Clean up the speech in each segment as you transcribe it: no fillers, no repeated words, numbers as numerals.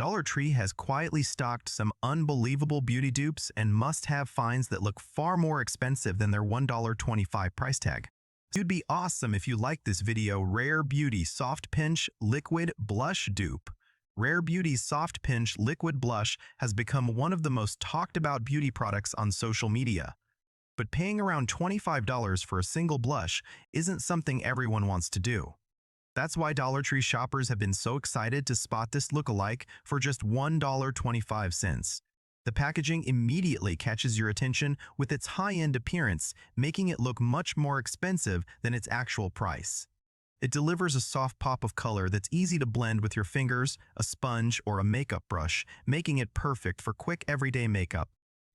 Dollar Tree has quietly stocked some unbelievable beauty dupes and must-have finds that look far more expensive than their $1.25 price tag. It'd be awesome if you liked this video. Rare Beauty Soft Pinch Liquid Blush Dupe. Rare Beauty's Soft Pinch Liquid Blush has become one of the most talked about beauty products on social media. But paying around $25 for a single blush isn't something everyone wants to do. That's why Dollar Tree shoppers have been so excited to spot this lookalike for just $1.25. The packaging immediately catches your attention with its high-end appearance, making it look much more expensive than its actual price. It delivers a soft pop of color that's easy to blend with your fingers, a sponge, or a makeup brush, making it perfect for quick everyday makeup.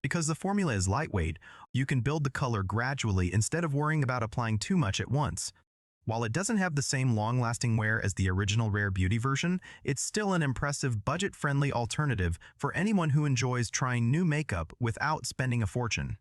Because the formula is lightweight, you can build the color gradually instead of worrying about applying too much at once. While it doesn't have the same long-lasting wear as the original Rare Beauty version, it's still an impressive budget-friendly alternative for anyone who enjoys trying new makeup without spending a fortune.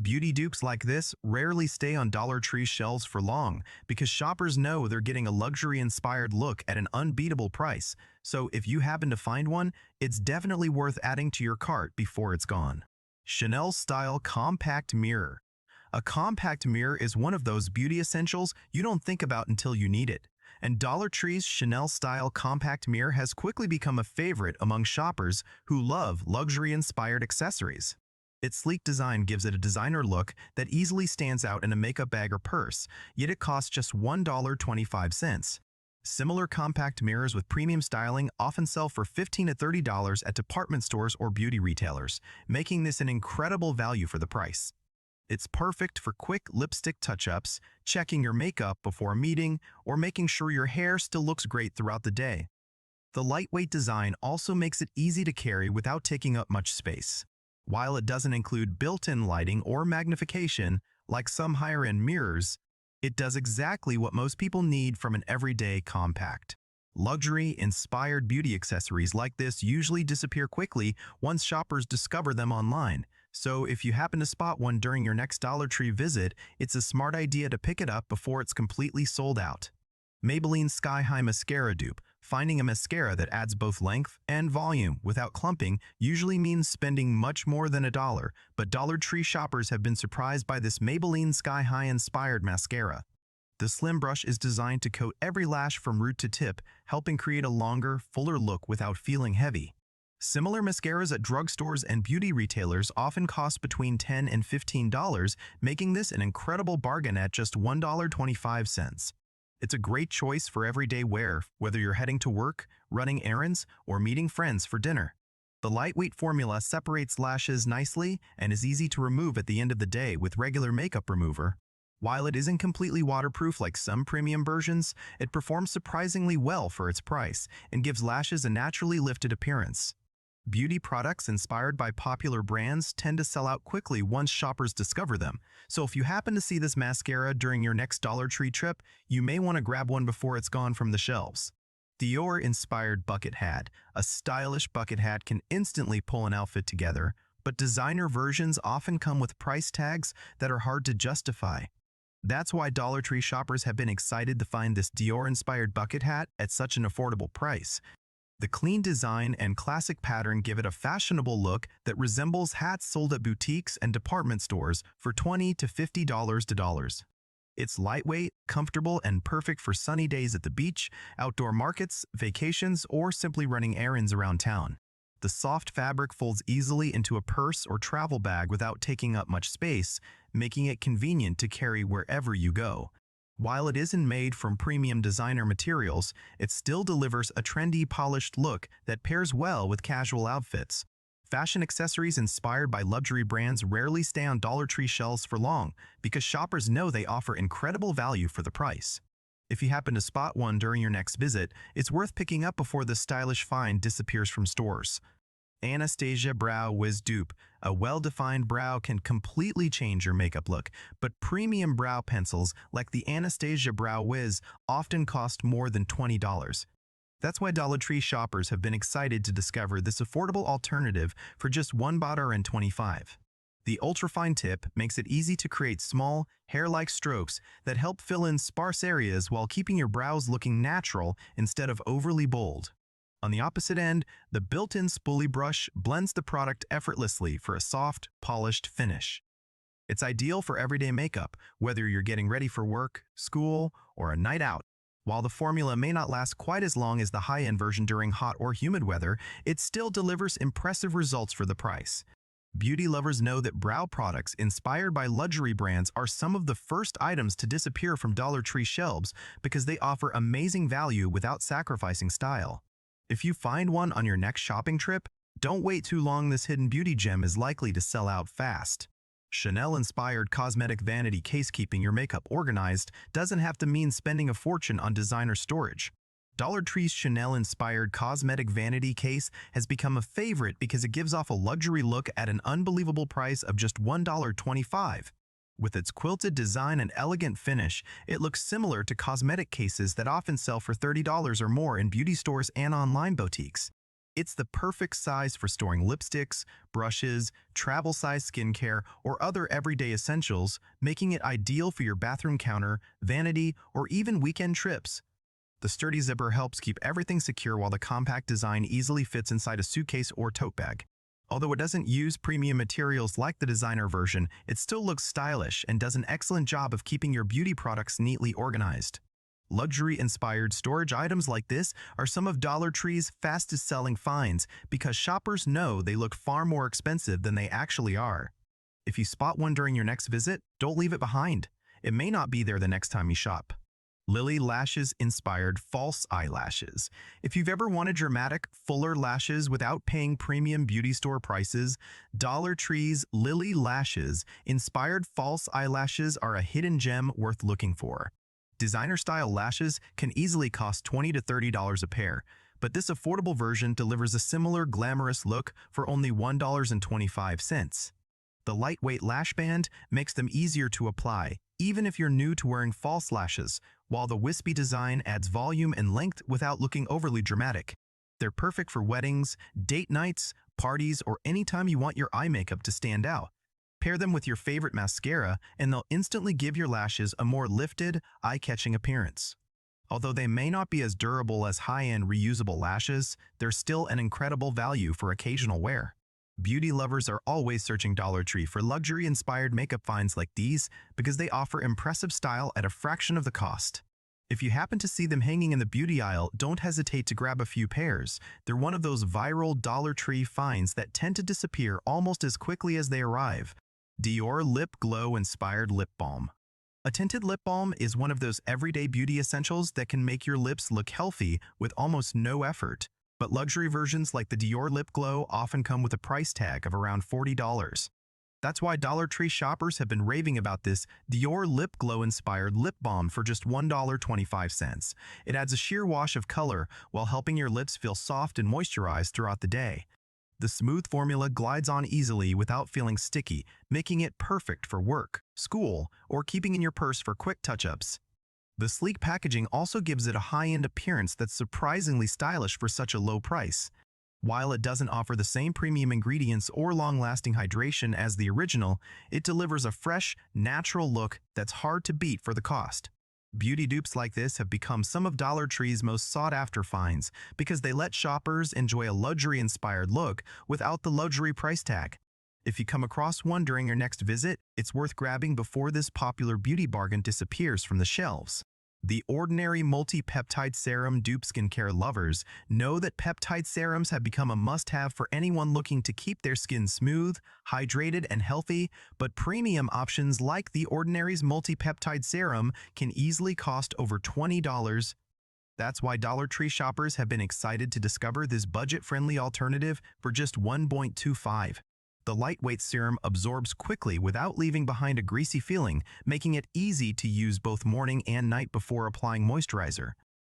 Beauty dupes like this rarely stay on Dollar Tree shelves for long because shoppers know they're getting a luxury-inspired look at an unbeatable price, so if you happen to find one, it's definitely worth adding to your cart before it's gone. Chanel Style Compact Mirror. A compact mirror is one of those beauty essentials you don't think about until you need it, and Dollar Tree's Chanel Style Compact Mirror has quickly become a favorite among shoppers who love luxury-inspired accessories. Its sleek design gives it a designer look that easily stands out in a makeup bag or purse, yet it costs just $1.25. Similar compact mirrors with premium styling often sell for $15 to $30 at department stores or beauty retailers, making this an incredible value for the price. It's perfect for quick lipstick touch-ups, checking your makeup before a meeting, or making sure your hair still looks great throughout the day. The lightweight design also makes it easy to carry without taking up much space. While it doesn't include built-in lighting or magnification, like some higher-end mirrors, it does exactly what most people need from an everyday compact. Luxury-inspired beauty accessories like this usually disappear quickly once shoppers discover them online. So if you happen to spot one during your next Dollar Tree visit, it's a smart idea to pick it up before it's completely sold out. Maybelline Sky High Mascara Dupe. Finding a mascara that adds both length and volume without clumping usually means spending much more than $1, but Dollar Tree shoppers have been surprised by this Maybelline Sky High inspired mascara. The slim brush is designed to coat every lash from root to tip, helping create a longer, fuller look without feeling heavy. Similar mascaras at drugstores and beauty retailers often cost between $10 and $15, making this an incredible bargain at just $1.25. It's a great choice for everyday wear, whether you're heading to work, running errands, or meeting friends for dinner. The lightweight formula separates lashes nicely and is easy to remove at the end of the day with regular makeup remover. While it isn't completely waterproof like some premium versions, it performs surprisingly well for its price and gives lashes a naturally lifted appearance. Beauty products inspired by popular brands tend to sell out quickly once shoppers discover them, so if you happen to see this mascara during your next Dollar Tree trip, you may want to grab one before it's gone from the shelves. Dior-inspired bucket hat. A stylish bucket hat can instantly pull an outfit together, but designer versions often come with price tags that are hard to justify. That's why Dollar Tree shoppers have been excited to find this Dior-inspired bucket hat at such an affordable price. The clean design and classic pattern give it a fashionable look that resembles hats sold at boutiques and department stores for $20 to $50. It's lightweight, comfortable, and perfect for sunny days at the beach, outdoor markets, vacations, or simply running errands around town. The soft fabric folds easily into a purse or travel bag without taking up much space, making it convenient to carry wherever you go. While it isn't made from premium designer materials, it still delivers a trendy, polished look that pairs well with casual outfits. Fashion accessories inspired by luxury brands rarely stay on Dollar Tree shelves for long because shoppers know they offer incredible value for the price. If you happen to spot one during your next visit, it's worth picking up before the stylish find disappears from stores. Anastasia Brow Wiz Dupe. A well-defined brow can completely change your makeup look, but premium brow pencils like the Anastasia Brow Wiz often cost more than $20. That's why Dollar Tree shoppers have been excited to discover this affordable alternative for just $1.25. The ultrafine tip makes it easy to create small, hair-like strokes that help fill in sparse areas while keeping your brows looking natural instead of overly bold. On the opposite end, the built-in spoolie brush blends the product effortlessly for a soft, polished finish. It's ideal for everyday makeup, whether you're getting ready for work, school, or a night out. While the formula may not last quite as long as the high-end version during hot or humid weather, it still delivers impressive results for the price. Beauty lovers know that brow products inspired by luxury brands are some of the first items to disappear from Dollar Tree shelves because they offer amazing value without sacrificing style. If you find one on your next shopping trip, don't wait too long. This hidden beauty gem is likely to sell out fast. Chanel-inspired cosmetic vanity case. Keeping your makeup organized doesn't have to mean spending a fortune on designer storage. Dollar Tree's Chanel-inspired cosmetic vanity case has become a favorite because it gives off a luxury look at an unbelievable price of just $1.25. With its quilted design and elegant finish, it looks similar to cosmetic cases that often sell for $30 or more in beauty stores and online boutiques. It's the perfect size for storing lipsticks, brushes, travel-size skincare, or other everyday essentials, making it ideal for your bathroom counter, vanity, or even weekend trips. The sturdy zipper helps keep everything secure while the compact design easily fits inside a suitcase or tote bag. Although it doesn't use premium materials like the designer version, it still looks stylish and does an excellent job of keeping your beauty products neatly organized. Luxury-inspired storage items like this are some of Dollar Tree's fastest-selling finds because shoppers know they look far more expensive than they actually are. If you spot one during your next visit, don't leave it behind. It may not be there the next time you shop. Lily Lashes-inspired false eyelashes. If you've ever wanted dramatic, fuller lashes without paying premium beauty store prices, Dollar Tree's Lily Lashes-inspired false eyelashes are a hidden gem worth looking for. Designer-style lashes can easily cost $20 to $30 a pair, but this affordable version delivers a similar glamorous look for only $1.25. The lightweight lash band makes them easier to apply, even if you're new to wearing false lashes, while the wispy design adds volume and length without looking overly dramatic. They're perfect for weddings, date nights, parties, or anytime you want your eye makeup to stand out. Pair them with your favorite mascara, and they'll instantly give your lashes a more lifted, eye-catching appearance. Although they may not be as durable as high-end reusable lashes, they're still an incredible value for occasional wear. Beauty lovers are always searching Dollar Tree for luxury-inspired makeup finds like these because they offer impressive style at a fraction of the cost. If you happen to see them hanging in the beauty aisle, don't hesitate to grab a few pairs. They're one of those viral Dollar Tree finds that tend to disappear almost as quickly as they arrive. Dior Lip Glow Inspired Lip Balm. A tinted lip balm is one of those everyday beauty essentials that can make your lips look healthy with almost no effort. But luxury versions like the Dior Lip Glow often come with a price tag of around $40. That's why Dollar Tree shoppers have been raving about this Dior Lip Glow Inspired Lip Balm for just $1.25. It adds a sheer wash of color while helping your lips feel soft and moisturized throughout the day. The smooth formula glides on easily without feeling sticky, making it perfect for work, school, or keeping in your purse for quick touch-ups. The sleek packaging also gives it a high-end appearance that's surprisingly stylish for such a low price. While it doesn't offer the same premium ingredients or long-lasting hydration as the original, it delivers a fresh, natural look that's hard to beat for the cost. Beauty dupes like this have become some of Dollar Tree's most sought-after finds because they let shoppers enjoy a luxury-inspired look without the luxury price tag. If you come across one during your next visit, it's worth grabbing before this popular beauty bargain disappears from the shelves. The Ordinary Multi-Peptide Serum. Dupe skincare lovers know that peptide serums have become a must-have for anyone looking to keep their skin smooth, hydrated, and healthy, but premium options like the Ordinary's Multi-Peptide Serum can easily cost over $20. That's why Dollar Tree shoppers have been excited to discover this budget-friendly alternative for just $1.25. The lightweight serum absorbs quickly without leaving behind a greasy feeling, making it easy to use both morning and night before applying moisturizer.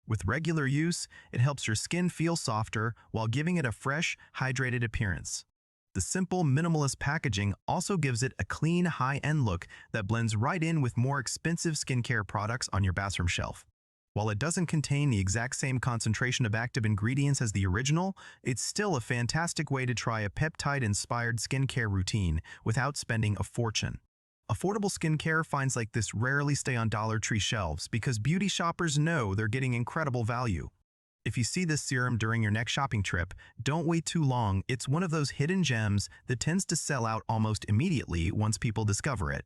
With regular use, it helps your skin feel softer while giving it a fresh, hydrated appearance. The simple, minimalist packaging also gives it a clean, high-end look that blends right in with more expensive skincare products on your bathroom shelf. While it doesn't contain the exact same concentration of active ingredients as the original, it's still a fantastic way to try a peptide-inspired skincare routine without spending a fortune. Affordable skincare finds like this rarely stay on Dollar Tree shelves because beauty shoppers know they're getting incredible value. If you see this serum during your next shopping trip, don't wait too long. It's one of those hidden gems that tends to sell out almost immediately once people discover it.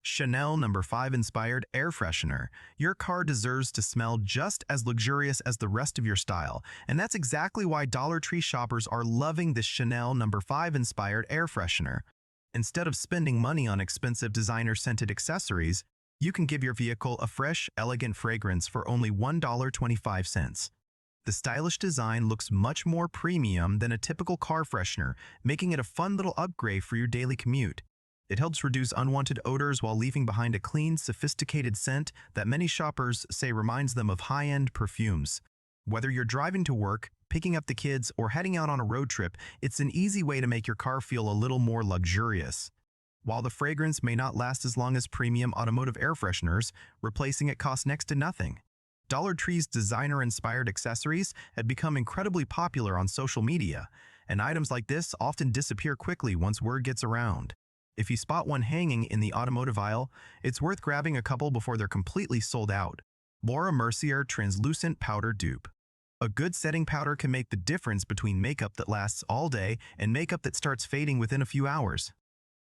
Chanel No. 5 Inspired Air Freshener. Your car deserves to smell just as luxurious as the rest of your style, and that's exactly why Dollar Tree shoppers are loving this Chanel No. 5 Inspired Air Freshener. Instead of spending money on expensive designer-scented accessories, you can give your vehicle a fresh, elegant fragrance for only $1.25. The stylish design looks much more premium than a typical car freshener, making it a fun little upgrade for your daily commute. It helps reduce unwanted odors while leaving behind a clean, sophisticated scent that many shoppers say reminds them of high-end perfumes. Whether you're driving to work, picking up the kids, or heading out on a road trip, it's an easy way to make your car feel a little more luxurious. While the fragrance may not last as long as premium automotive air fresheners, replacing it costs next to nothing. Dollar Tree's designer-inspired accessories have become incredibly popular on social media, and items like this often disappear quickly once word gets around. If you spot one hanging in the automotive aisle, it's worth grabbing a couple before they're completely sold out. Laura Mercier Translucent Powder Dupe. A good setting powder can make the difference between makeup that lasts all day and makeup that starts fading within a few hours.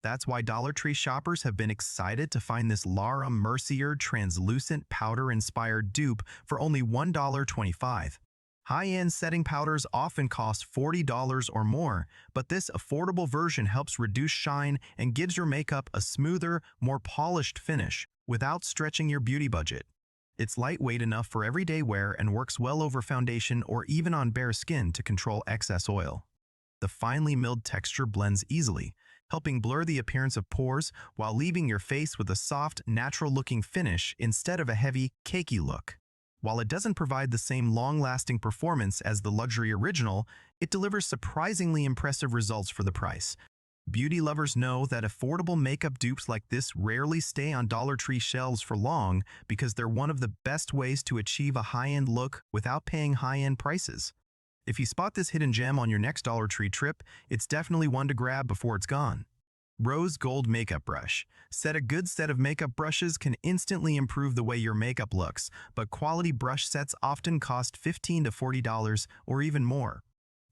That's why Dollar Tree shoppers have been excited to find this Laura Mercier Translucent Powder-inspired dupe for only $1.25. High-end setting powders often cost $40 or more, but this affordable version helps reduce shine and gives your makeup a smoother, more polished finish without stretching your beauty budget. It's lightweight enough for everyday wear and works well over foundation or even on bare skin to control excess oil. The finely milled texture blends easily, helping blur the appearance of pores while leaving your face with a soft, natural-looking finish instead of a heavy, cakey look. While it doesn't provide the same long-lasting performance as the luxury original, it delivers surprisingly impressive results for the price. Beauty lovers know that affordable makeup dupes like this rarely stay on Dollar Tree shelves for long because they're one of the best ways to achieve a high-end look without paying high-end prices. If you spot this hidden gem on your next Dollar Tree trip, it's definitely one to grab before it's gone. Rose Gold Makeup Brush. A good set of makeup brushes can instantly improve the way your makeup looks, but quality brush sets often cost $15 to $40 or even more.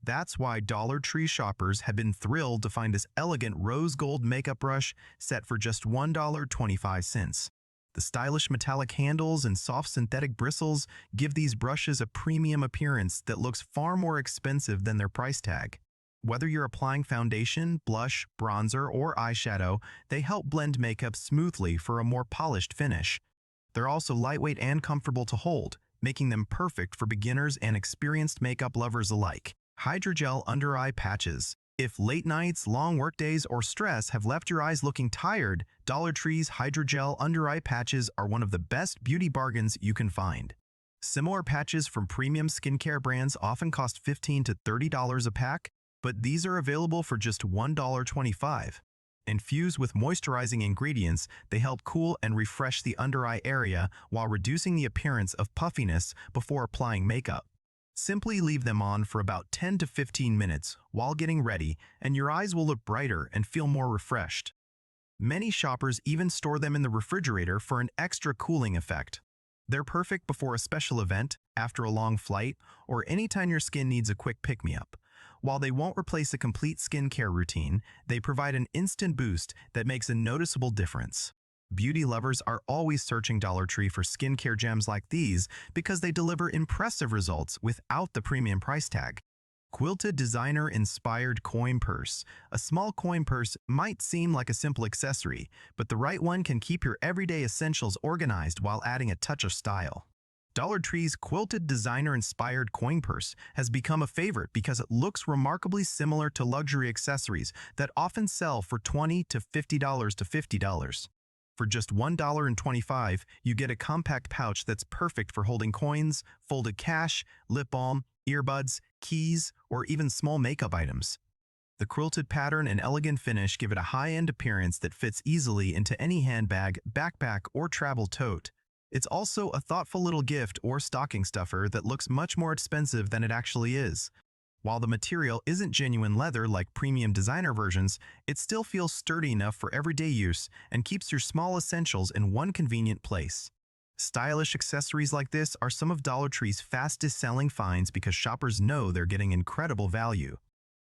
That's why Dollar Tree shoppers have been thrilled to find this elegant rose gold makeup brush set for just $1.25. The stylish metallic handles and soft synthetic bristles give these brushes a premium appearance that looks far more expensive than their price tag. Whether you're applying foundation, blush, bronzer, or eyeshadow, they help blend makeup smoothly for a more polished finish. They're also lightweight and comfortable to hold, making them perfect for beginners and experienced makeup lovers alike. Hydrogel Under Eye Patches. If late nights, long workdays, or stress have left your eyes looking tired, Dollar Tree's Hydrogel Under Eye Patches are one of the best beauty bargains you can find. Similar patches from premium skincare brands often cost $15 to $30 a pack, but these are available for just $1.25. Infused with moisturizing ingredients, they help cool and refresh the under-eye area while reducing the appearance of puffiness before applying makeup. Simply leave them on for about 10 to 15 minutes while getting ready, and your eyes will look brighter and feel more refreshed. Many shoppers even store them in the refrigerator for an extra cooling effect. They're perfect before a special event, after a long flight, or anytime your skin needs a quick pick-me-up. While they won't replace a complete skincare routine, they provide an instant boost that makes a noticeable difference. Beauty lovers are always searching Dollar Tree for skincare gems like these because they deliver impressive results without the premium price tag. Quilted Designer-Inspired Coin Purse. A small coin purse might seem like a simple accessory, but the right one can keep your everyday essentials organized while adding a touch of style. Dollar Tree's Quilted Designer-Inspired Coin Purse has become a favorite because it looks remarkably similar to luxury accessories that often sell for $20 to $50. For just $1.25, you get a compact pouch that's perfect for holding coins, folded cash, lip balm, earbuds, keys, or even small makeup items. The quilted pattern and elegant finish give it a high-end appearance that fits easily into any handbag, backpack, or travel tote. It's also a thoughtful little gift or stocking stuffer that looks much more expensive than it actually is. While the material isn't genuine leather like premium designer versions, it still feels sturdy enough for everyday use and keeps your small essentials in one convenient place. Stylish accessories like this are some of Dollar Tree's fastest-selling finds because shoppers know they're getting incredible value.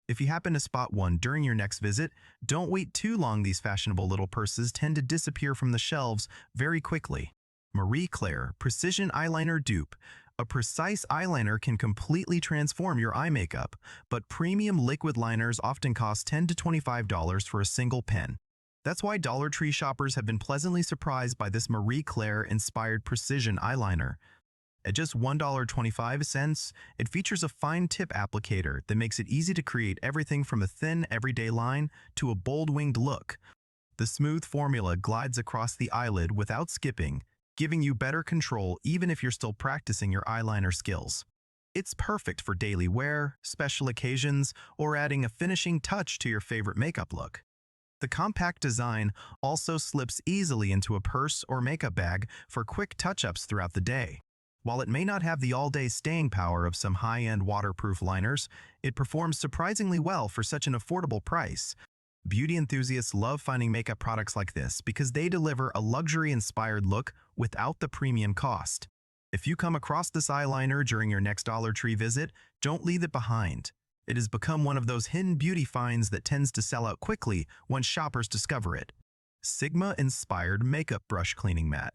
If you happen to spot one during your next visit, don't wait too long. These fashionable little purses tend to disappear from the shelves very quickly. Marie Claire Precision Eyeliner Dupe. A precise eyeliner can completely transform your eye makeup, but premium liquid liners often cost $10 to $25 for a single pen. That's why Dollar Tree shoppers have been pleasantly surprised by this Marie Claire-inspired precision eyeliner. At just $1.25, it features a fine tip applicator that makes it easy to create everything from a thin, everyday line to a bold winged look. The smooth formula glides across the eyelid without skipping, giving you better control even if you're still practicing your eyeliner skills. It's perfect for daily wear, special occasions, or adding a finishing touch to your favorite makeup look. The compact design also slips easily into a purse or makeup bag for quick touch-ups throughout the day. While it may not have the all-day staying power of some high-end waterproof liners, it performs surprisingly well for such an affordable price. Beauty enthusiasts love finding makeup products like this because they deliver a luxury-inspired look without the premium cost. If you come across this eyeliner during your next Dollar Tree visit, don't leave it behind. It has become one of those hidden beauty finds that tends to sell out quickly once shoppers discover it. Sigma-inspired makeup brush cleaning mat.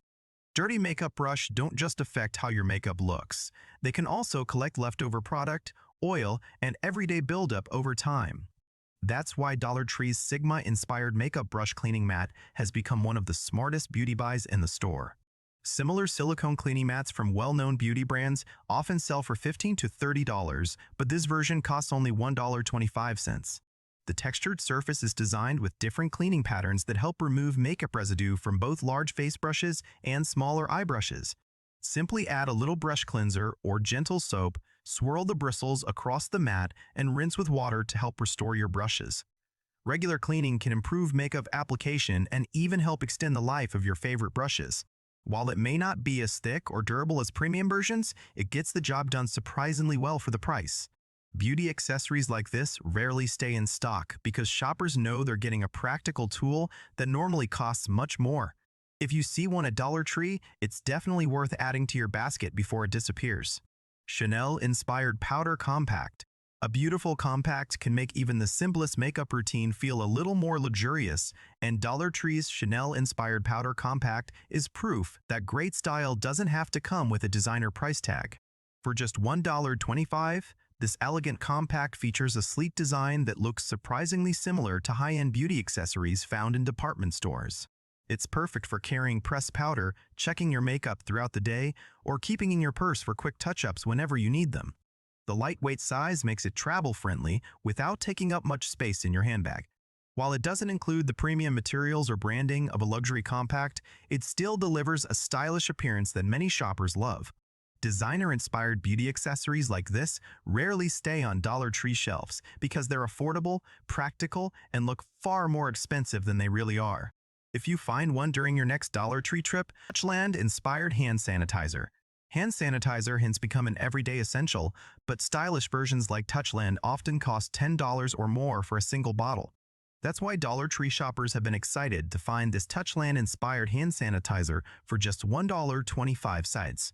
Dirty makeup brush don't just affect how your makeup looks. They can also collect leftover product, oil, and everyday buildup over time. That's why Dollar Tree's Sigma-inspired makeup brush cleaning mat has become one of the smartest beauty buys in the store. Similar silicone cleaning mats from well-known beauty brands often sell for $15 to $30, but this version costs only $1.25. The textured surface is designed with different cleaning patterns that help remove makeup residue from both large face brushes and smaller eye brushes. Simply add a little brush cleanser or gentle soap, swirl the bristles across the mat, and rinse with water to help restore your brushes. Regular cleaning can improve makeup application and even help extend the life of your favorite brushes. While it may not be as thick or durable as premium versions, it gets the job done surprisingly well for the price. Beauty accessories like this rarely stay in stock because shoppers know they're getting a practical tool that normally costs much more. If you see one at Dollar Tree, it's definitely worth adding to your basket before it disappears. Chanel-inspired powder compact. A beautiful compact can make even the simplest makeup routine feel a little more luxurious, and Dollar Tree's Chanel-inspired powder compact is proof that great style doesn't have to come with a designer price tag. For just $1.25, this elegant compact features a sleek design that looks surprisingly similar to high-end beauty accessories found in department stores. It's perfect for carrying pressed powder, checking your makeup throughout the day, or keeping in your purse for quick touch-ups whenever you need them. The lightweight size makes it travel-friendly without taking up much space in your handbag. While it doesn't include the premium materials or branding of a luxury compact, it still delivers a stylish appearance that many shoppers love. Designer-inspired beauty accessories like this rarely stay on Dollar Tree shelves because they're affordable, practical, and look far more expensive than they really are. If you find one during your next Dollar Tree trip, Touchland-inspired hand sanitizer. Hand sanitizer has become an everyday essential, but stylish versions like Touchland often cost $10 or more for a single bottle. That's why Dollar Tree shoppers have been excited to find this Touchland-inspired hand sanitizer for just $1.25.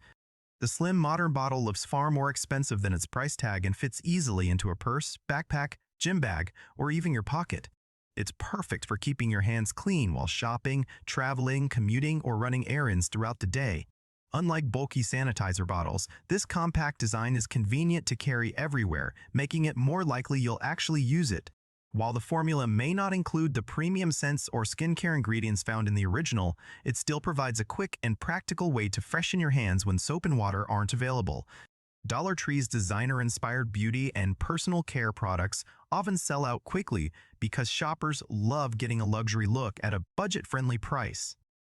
The slim modern bottle looks far more expensive than its price tag and fits easily into a purse, backpack, gym bag, or even your pocket. It's perfect for keeping your hands clean while shopping, traveling, commuting, or running errands throughout the day. Unlike bulky sanitizer bottles, this compact design is convenient to carry everywhere, making it more likely you'll actually use it. While the formula may not include the premium scents or skincare ingredients found in the original, it still provides a quick and practical way to freshen your hands when soap and water aren't available. Dollar Tree's designer-inspired beauty and personal care products often sell out quickly because shoppers love getting a luxury look at a budget-friendly price.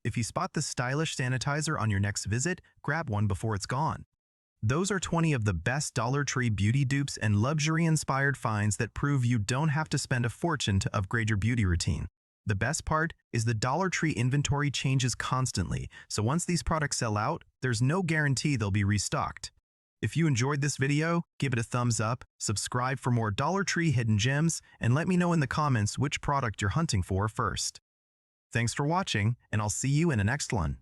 If you spot the stylish sanitizer on your next visit, grab one before it's gone. Those are 20 of the best Dollar Tree beauty dupes and luxury-inspired finds that prove you don't have to spend a fortune to upgrade your beauty routine. The best part is the Dollar Tree inventory changes constantly, so once these products sell out, there's no guarantee they'll be restocked. If you enjoyed this video, give it a thumbs up, subscribe for more Dollar Tree hidden gems, and let me know in the comments which product you're hunting for first. Thanks for watching, and I'll see you in the next one.